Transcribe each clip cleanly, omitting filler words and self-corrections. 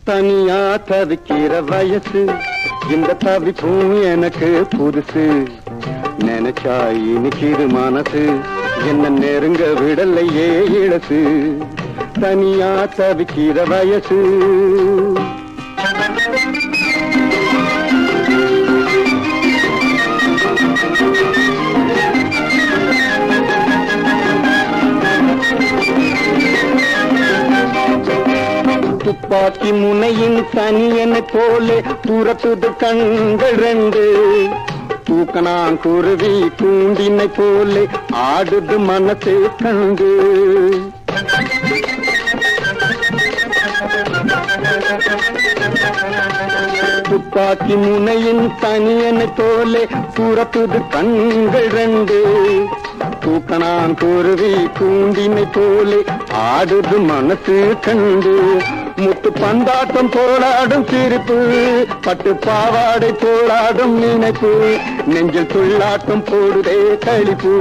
தனியா தவிக்கிற வயசு, இந்த தவிப்பும் எனக்கு புதுசு. நினைச்சா இனிக்கிது மனசு, என்ன நெருங்க விடலையே இழசு. தனியா தவிக்கிற வயசு. துப்பாக்கி முனையின் சனியனை போலே துரத்துது கண்கள் ரெண்டு. தூக்கணாங்குருவி கூண்டினை போலே ஆடுது மனசே கண்டு. துப்பாக்கி முனையின் சனியனை போலே துரத்துது கண்கள் ரெண்டு. தூக்கணாங்குருவி கூண்டினை போலே ஆடுது மனசு கண்டு. முத்து பந்தாட்டம் போராடும் சிரிப்பு, பட்டு பாவாடை போராடும் நினைப்பு. நெஞ்சில் துள்ளாட்டம் போடுதே களிப்பு,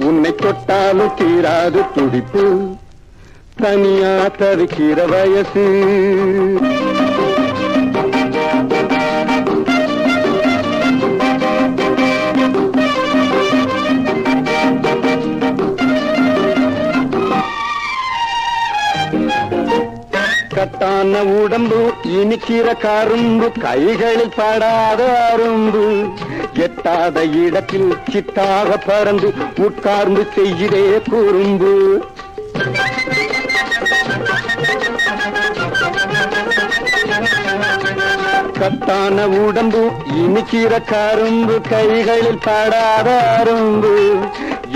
உன்னை தொட்டாலும் தீராது துடிப்பு. தனியா தவிக்கிற வயசு. கட்டான உடம்பு, இனிக்கிற கரும்பு, கைகளில் படாத அரும்பு. எட்டாத இடத்தில் சிட்டாக பறந்து உட்கார்ந்து செய்கிறே குறும்பு. கட்டான உடம்பு, இனிக்கிற கரும்பு, கைகளில் படாத அரும்பு.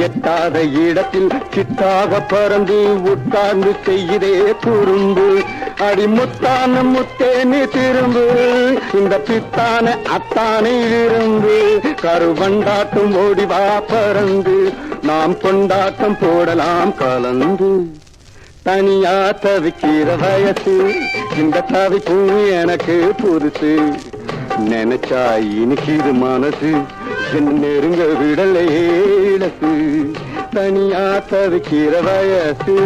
எட்டாத இடத்தில் சிட்டாக பறந்து உட்கார்ந்து செய்கிறே குறும்பு. அடிமுத்தான முத்தேனி திரும்பு, இந்த பித்தான அத்தானை விரும்பு. கருவண்டாட்டம் ஓடிவா பறந்து, நாம் கொண்டாட்டம் போடலாம் கலந்து. தனியா தவிக்கிற வயசு, இந்த தவிப்பு எனக்கு புதுசு. நினைச்சா இனிக்கிது மனசு, என்ன நெருங்க விடலையே இழசு. தனியா தவிக்கிற வயசு.